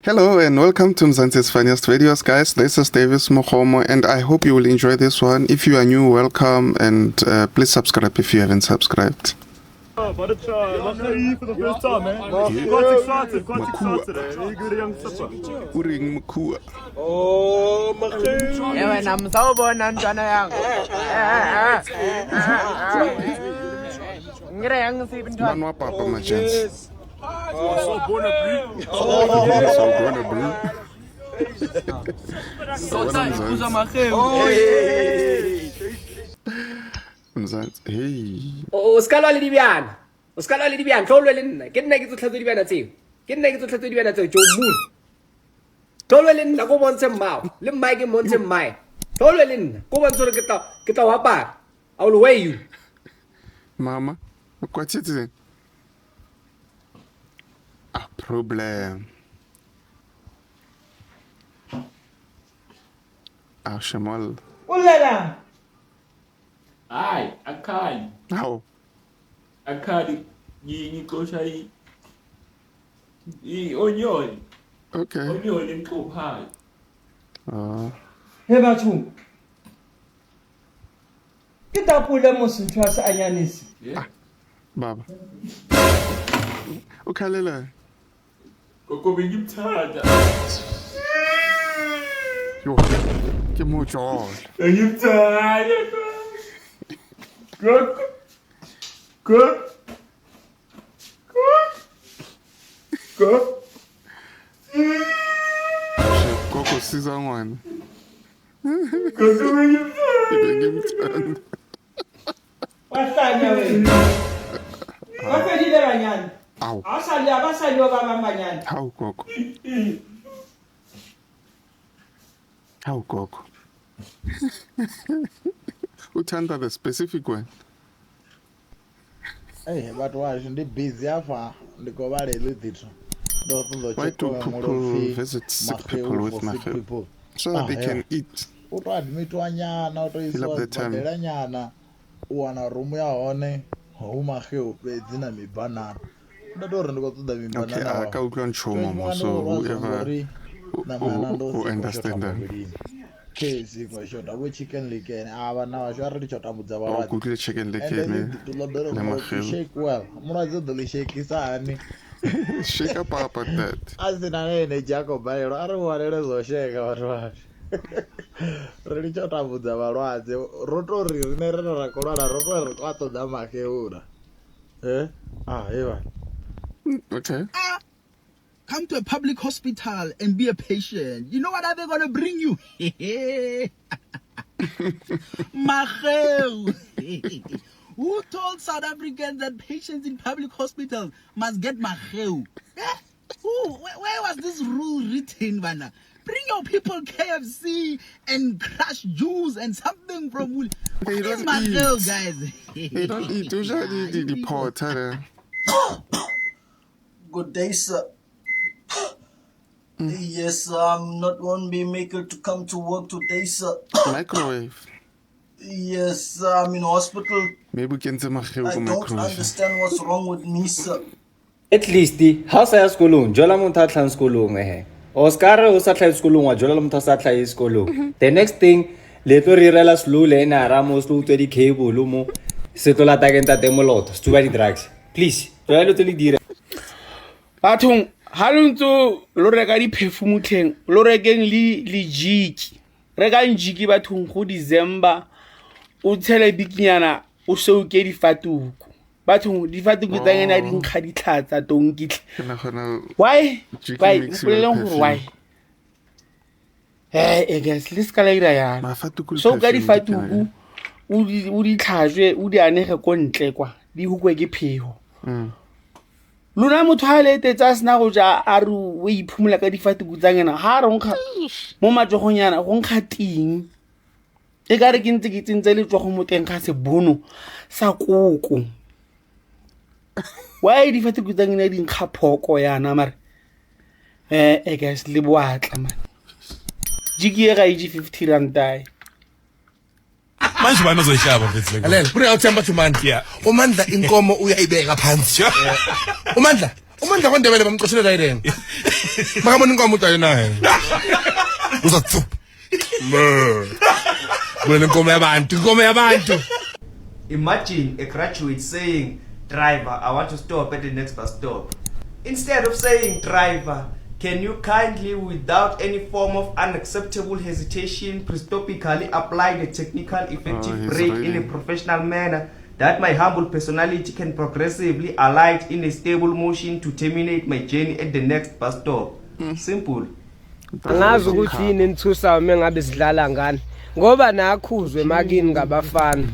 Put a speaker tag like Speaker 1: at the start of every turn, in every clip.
Speaker 1: Hello and welcome to Mzansi's Funniest Videos, guys. This is Davis Mokomo and I hope you will enjoy this one. If you are new, welcome and please subscribe if you haven't subscribed.
Speaker 2: For the first time, man. Quite excited, young supper. Oh,
Speaker 3: Ewe namsawubona ntwana yang. Ngire yang siphi ntwana.
Speaker 1: Man wa papa my chance.
Speaker 2: So born a blue.
Speaker 1: So gonna blue. Mzansi, hey.
Speaker 3: O skala le dibiana. O skala le dibiana, tlolwe le nna. Ke nna ke tlo tlhatso dibiana tseo. Ke nna ke tlo tlhatso dibiana tseo Jomu. Tlolwe le nna go bontshe mmao. Le mmae ke bontshe mmae. Tlolwe le nna go bontshe re ke tla wa pa. I will weigh you.
Speaker 1: Mama, what's it? A problem. Ah, Shamal.
Speaker 4: Ulala.
Speaker 5: Ai, akhali.
Speaker 1: How?
Speaker 5: Akhali ngixosha onyoni.
Speaker 1: Okay.
Speaker 5: Onyoni emqophayo.
Speaker 4: He batho. Ke tapole mo sentho sa anyanisi.
Speaker 5: Yeah.
Speaker 1: Baba. Ukhalela.
Speaker 5: Gogo bengimthanda.
Speaker 1: Yo. Ke mo George.
Speaker 5: Bengimthanda. Gogo. Gogo. Gogo.
Speaker 1: Gogo siza ngwana.
Speaker 5: Gogo bengimthanda.
Speaker 1: Bengimthanda.
Speaker 4: Wasanya wena. Wa fedile banyana.
Speaker 1: Aw.
Speaker 4: Asali abasali ba bang banyana.
Speaker 1: How Gogo? How Gogo? Uthanda the specific one.
Speaker 6: Hey, but why should they busy afa? The go bare little.
Speaker 1: Why do people visit sick people with Maheu? So that they can eat.
Speaker 6: O to admit wanyana, o to
Speaker 1: Fill up the
Speaker 6: iso
Speaker 1: time.
Speaker 6: nyana. O ana room ya one, ho Maheu pe dina mi banana. The door and go to the
Speaker 1: Okay,
Speaker 6: banana.
Speaker 1: I can't show so whoever who understand that.
Speaker 6: Case kwa shota we chicken leg and abana wa shwa re chota mutsa ba
Speaker 1: Oh,
Speaker 6: wa.
Speaker 1: Google chicken leg
Speaker 6: And
Speaker 1: me.
Speaker 6: then to the Maheu shake well. Mura zo the shake isani.
Speaker 1: Shake up at that.
Speaker 6: Asina nene Jacob Bayo ari wanele zo sheka batho re chota mutsa balwadze rotori rine re ra kolwana rotori re kwato da Maheura eva
Speaker 1: Okay.
Speaker 7: Come to a public hospital and be a patient. You know what are they going to bring you? Maheu. Who told South Africans that patients in public hospitals must get Maheu? Where was this rule written, Vana? Bring your people KFC and crush juice and something from Wool.
Speaker 1: They
Speaker 7: What is
Speaker 1: don't
Speaker 7: Maheu,
Speaker 1: eat.
Speaker 7: guys?
Speaker 1: They don't eat. Usually the porter.
Speaker 8: Good day, sir. Yes, I'm not one be maker to come to work today, sir.
Speaker 1: Microwave.
Speaker 8: Yes, I'm in hospital.
Speaker 1: Maybe we can say
Speaker 8: I
Speaker 1: microwave.
Speaker 8: don't understand what's wrong with me, sir.
Speaker 3: At least ha sa ya sekolong, jola motho a tlang sekolong Oscar o sa tla sekolong wa jola motho sa tla sekolong. The next thing le tlo re rela slow le na ra mo slow tse di cable mo se tlo lata ke ntate moloto stuba di drugs. Please, jola le tlo le dire.
Speaker 9: Bathong ha le ntse lo reka di perfume tleng lo rekeng le jiki reka njiki bathong go December o tshele bikinyana o se o ke di fatuku bathong di fatuku tsa ngena di nkga di tlhatsa tonkitle why why guys let's kala ira yana so ka di fatuku o di tlhajwe o di anege ko ntle kwa di hukwe ke pheho lona motho ha le tetsa sna go ja a re o iphumula ka difatuku tsa ngena ha re nkga mo matsogonyana go nkga ting e ka re ke ntse ke tsentse le tswa go moteng ga se bono sa koko why difatuku tsa ngena di nkga phoko yana mare guys le boatla man jiki e ga iji 50 rand dai
Speaker 2: manje bani ozoyihlaba mfethu
Speaker 10: Alela, kune awuthemba bathi uMandla.
Speaker 2: Yeah.
Speaker 10: uMandla inkomo uyayibeka phansi. uMandla umandla kwaNdebele bamcoshela yena makamona inkomo udayo naye uzathu inkomo yabantu.
Speaker 11: Imagine a graduate saying, "Driver, I want to stop at the next bus stop." Instead of saying, "Driver, can you kindly, without any form of unacceptable hesitation, prestopically apply the technical effective brake in a professional manner that my humble personality can progressively alight in a stable motion to terminate my journey at the next bus stop." Simple.
Speaker 12: Angazi ukuthi yini enthusa uma ngabe sidlala ngani ngoba nakhuzwe makini ngabafana.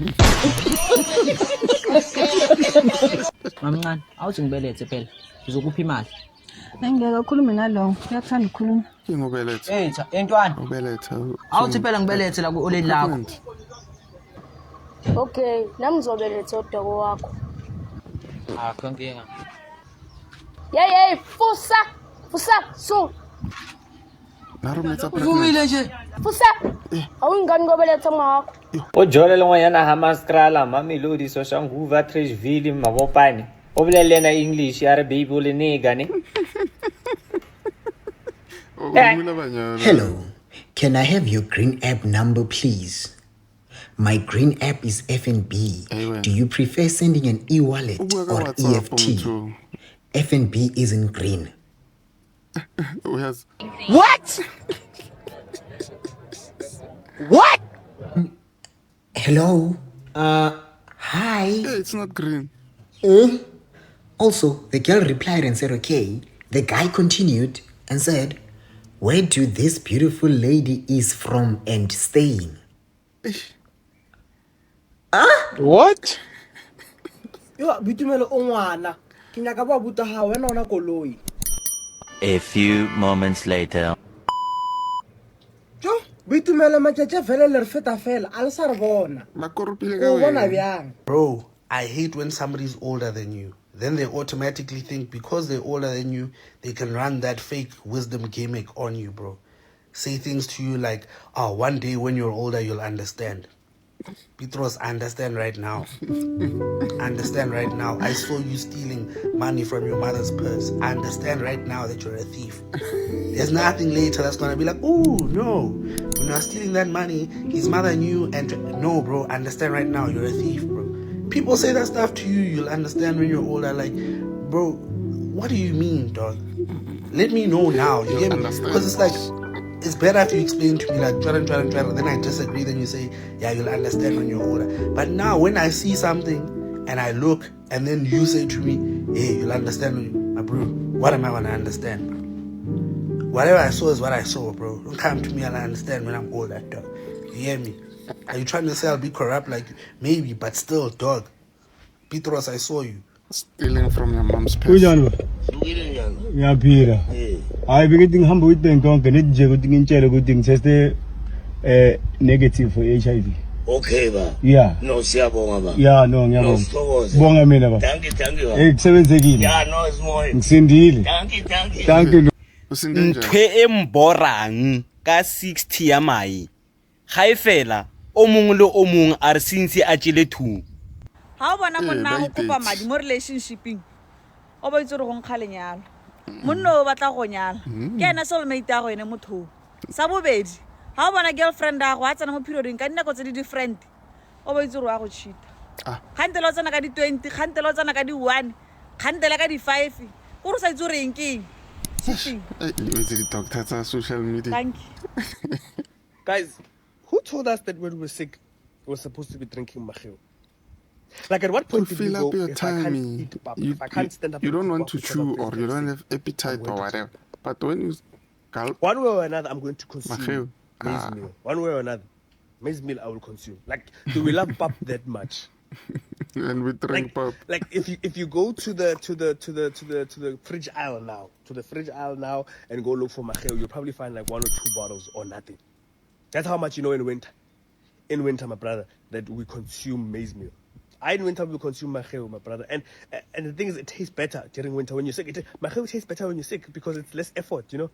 Speaker 13: Mamncane, awuthi ngibelethe phela. Ngizokupha imali.
Speaker 14: Ngeke ukhulume nalo. Uyakuthanda ukukhuluma.
Speaker 1: Ngobelethe.
Speaker 13: Etha, entwana.
Speaker 1: Ubelethe.
Speaker 13: Awuthi phela ngibelethe la ku-oleni lakho.
Speaker 14: Okay, nami ngizobeletha udoko wakho.
Speaker 13: Akho nkinga.
Speaker 14: Yey, fusa. So.
Speaker 13: Uvumile nje.
Speaker 14: Fusa. Awungani ngobeletha wakho.
Speaker 3: Ojole longwanyana Hamaskrala Mamelodi Soshanguva Trishville Mabopane. Oblelena English ya re baby le nega ne.
Speaker 15: Hello. Can I have your green app number please? My green app is FNB. Do you prefer sending an e-wallet or EFT? FNB is in green.
Speaker 9: What? What?
Speaker 15: Hello. Hi.
Speaker 1: Yeah, it's not green.
Speaker 15: Also, the girl replied and said, okay. The guy continued and said, where do this beautiful lady is from and staying?
Speaker 9: What?
Speaker 12: Yo, bitumelo ongwana. Kinyaka ba buta ha wena ona koloi.
Speaker 16: A few moments later.
Speaker 12: Jo, bitumelo matjatja vele le re feta fela, a le sa re bona. O bona byang?
Speaker 6: Bro, I hate when somebody's older than you. Then they automatically think because they're older than you, they can run that fake wisdom gimmick on you, bro. Say things to you like, oh, one day when you're older, you'll understand. Petros, I understand right now. Understand right now. I saw you stealing money from your mother's purse. I understand right now that you're a thief. There's nothing later that's gonna be like, oh no, when you're stealing that money, his mother knew and no, bro, understand right now, you're a thief, bro. People say that stuff to you, you'll understand when you're older. Like, bro, what do you mean, dog? Let me know now. You get me? Because it's like, it's better if you explain to me like, then I disagree, then you say, yeah, you'll understand when you're older. But now when I see something and I look and then you say to me, hey, you'll understand when you, my bro, what am I gonna understand? Whatever I saw is what I saw, bro. Don't come to me and I understand when I'm older, dog. You hear me? Are you trying to say I'll be corrupt like you? Maybe, but still, dog. Petros, I saw you.
Speaker 1: Stealing from your mom's purse.
Speaker 2: Yeah, Peter. I be getting humble with them. Don't get it. Good thing in jail. Good thing. Test negative for HIV.
Speaker 17: Okay, ba.
Speaker 2: Yeah.
Speaker 17: No, siya bonga ba.
Speaker 2: Yeah, no, nga
Speaker 17: No,
Speaker 2: bonga mina ba.
Speaker 17: Thank you.
Speaker 2: 876.
Speaker 17: Yeah, no, it's more.
Speaker 2: Ngisindile.
Speaker 17: Thank you.
Speaker 9: Ntwe e mborang ka 60 ya mai. Ga e fela o mongwe le o mongwe a re sintse a tšele thu.
Speaker 18: Ha o bona monna go kopa madi mo relationshiping o ba itse re go nkga lenyalo monna o batla go nyala ke ena soulmate ya go ene motho sa bobedi ha o bona girlfriend ya go a tsena mo perioding ka dinako tse di different o ba itse re wa go cheat khantelo tsena ka di 20 khantelo tsena ka di 1 khantela ka di 5 go re sa itse re eng keng
Speaker 1: the doctors are social media.
Speaker 18: Thank you.
Speaker 19: Guys, who told us that when we were sick we were supposed to be drinking maheu? Like at what point
Speaker 1: to
Speaker 19: did
Speaker 1: fill
Speaker 19: you go,
Speaker 1: up your
Speaker 19: if I can't
Speaker 1: time,
Speaker 19: eat if I can't stand up,
Speaker 1: you don't want to chew or you don't have appetite or whatever. But when you gulp,
Speaker 19: one way or another, I'm going to consume
Speaker 1: maheu.
Speaker 19: maize meal. One way or another, maize meal I will consume. Like, do we love pap that much?
Speaker 1: And we drink pap.
Speaker 19: Like if you go to the fridge aisle now, and go look for maheu, you'll probably find like 1 or 2 bottles or nothing. That's how much you know in winter. In winter, my brother, that we consume maize meal. In winter we consume maheu, my brother, and the thing is, it tastes better during winter when you're sick. Maheu tastes better when you're sick because it's less effort, you know,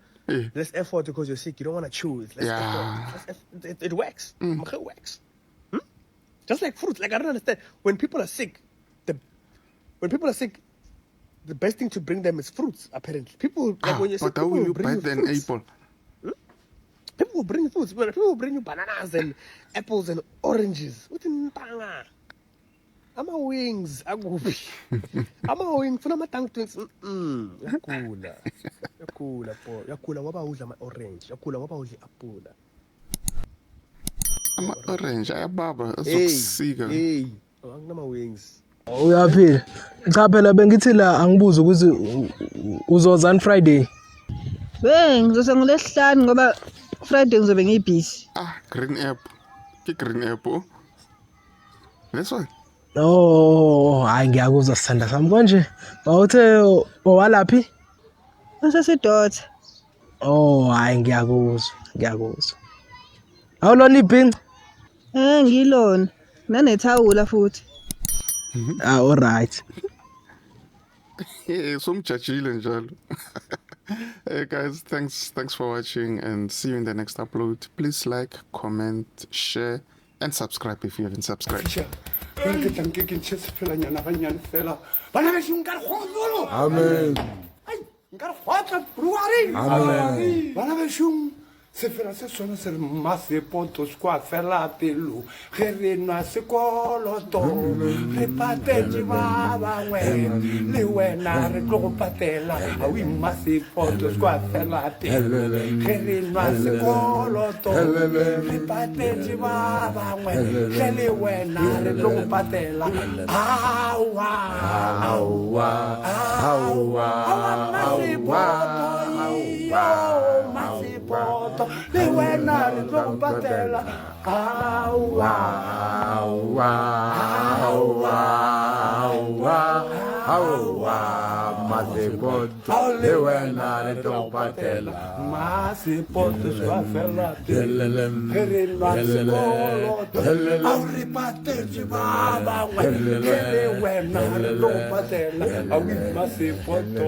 Speaker 19: less effort because you're sick. You don't want to chew. It's less effort. It works. Maheu works. Just like fruit. Like I don't understand when people are sick. the best thing to bring them is fruits. Apparently, people like when you
Speaker 1: but how will you buy an apple?
Speaker 19: People will bring fruits. People will bring you bananas and apples and oranges. What in Tanga? Ama wings, agubi. Ama wings, funa matang twins. Yakula po. Yakula ngoba udla ama orange. Yakula ngoba udla apula.
Speaker 1: Ama orange, ayababa, azobusika.
Speaker 19: Hey, anginama wings.
Speaker 20: Uyaphila. Cha phela bengithi la angibuza ukuthi uzozani Friday.
Speaker 21: Ngizosa ngolesihlanu ngoba Friday ngizobe ngibusy.
Speaker 1: Green app. Ke green app. This one.
Speaker 20: Oh, hayi ngiyakuzwa sithanda sami konje. Bawuthe owalaphi?
Speaker 21: Usesidotha.
Speaker 20: Oh, hayi ngiyakuzwa. Awulona ibhinqa?
Speaker 21: Ngilona. Nanethawula futhi.
Speaker 20: All right.
Speaker 1: Hey, somjajile njalo. Hey guys, thanks for watching and see you in the next upload. Please like, comment, share and subscribe if you haven't subscribed.
Speaker 10: Amen.
Speaker 5: Amen. Se fela se sona se re masepoto skwa fela pelo ge re nwa sekoloto re patetse ba bangwe le wena re tlo go patela a o masepoto skwa fela pelo ge re nwa sekoloto re patetse ba bangwe le wena re tlo go patela awa masepoto le wena re tlo go patela masepoto le wena re tlo go patela masepoto swa fela ge re nwa sekoloto a re patetse ba bangwe le wena re tlo go patela a o masepoto